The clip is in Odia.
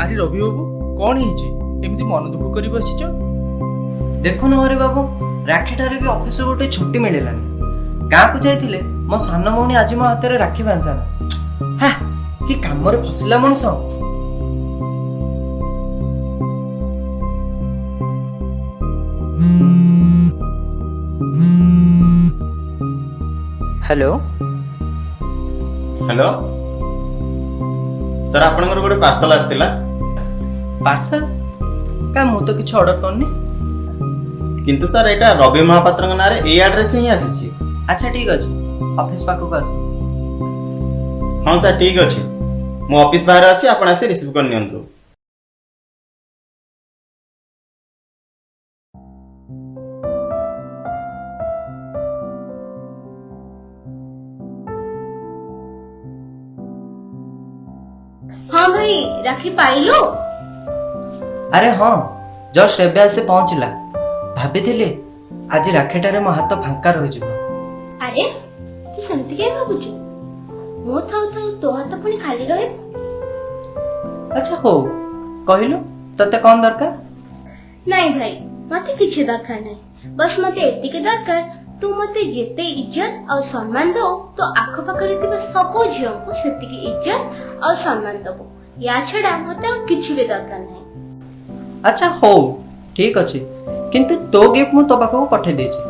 ଆରେ ରବି ବାବୁ, କଣ ହେଇଛି ଏମିତି ମନ ଦୁଃଖ କରି ବସିଛ? ଦେଖୁନ ହରି ବାବୁ, ରାକ୍ଷୀଠାରେ ବି ଅଫିସରୁ ଗୋଟେ ଛୁଟି ମିଳିଲାନି। ଗାଁକୁ ଯାଇଥିଲେ ମୋ ସାନ ଭଉଣୀ ଆଜି ମୋ ହାତରେ ରାକ୍ଷୀ ବାନ୍ଧିଥାନ୍ତା। ହା, କି କାମରେ ଫସିଲା ମଣିଷ। ହ୍ୟାଲୋ ହ୍ୟାଲୋ ସାର୍, ଆପଣଙ୍କର ଗୋଟେ ପାର୍ସଲ ଆସିଥିଲା। ପାର୍ସଲ? କାଇଁ, ମୁଁ ତ କିଛି ଅର୍ଡର କରିନି। କିନ୍ତୁ ସାର୍ ଏଇଟା ରବି ମହାପାତ୍ରଙ୍କ ନାଁରେ ଏଇ ଆଡ୍ରେସ୍ ହିଁ ଆସିଛି। ଆଚ୍ଛା ଠିକ ଅଛି, ଅଫିସ ପାଖକୁ ଆସ। ହଁ ସାର୍, ଠିକ୍ ଅଛି। ମୁଁ ଅଫିସ ବାହାରେ ଅଛି, ଆପଣ ଆସି ରିସିଭ୍ କରି ନିଅନ୍ତୁ। हाँ भाई, राखी पाइलु? ଆରେ ହଁ, ଜଷ୍ଟ ଏବେ ଆସି ପହଞ୍ଚିଲା। ଭାବିଥିଲି ଆଜି ରାକ୍ଷୀଟାରେ ମୋ ହାତ ଫାଙ୍କା ରହିଯିବ। अरे तू सेमती के भाबुଛୁ? ମୁଁ ଥାଉ ଥାଉ ତୋ ହାତ ପୁଣି ଖାଲି ରହିବ? ଆଚ୍ଛା ହଉ, କହିଲୁ ତତେ କଣ ଦରକାର? ନାଇଁ ଭାଇ, ମତେ କିଛି ଦରକାର ନାହିଁ। ବସ୍ ମତେ ଏତିକି ଦରକାର, ତୁ ମତେ ଯେତେ ଇଜ୍ଜତ ଆଉ ସମ୍ମାନ ଦଉ, ତୋ ଆଖପାଖରେ ଥିବା ସବୁ ଝିଅଙ୍କୁ ସେତିକି ଇଜ୍ଜତ ଆଉ ସମ୍ମାନ ଦବୁ। ୟା ଛଡା ମତେ ଆଉ କିଛି ବି ଦରକାର ନାହିଁ। ଆଚ୍ଛା ହଉ, ଠିକ ଅଛି, କିନ୍ତୁ ତୋ ଗିଫ୍ଟ ମୁଁ ତୋ ପାଖକୁ ପଠେଇ ଦେଇଛି।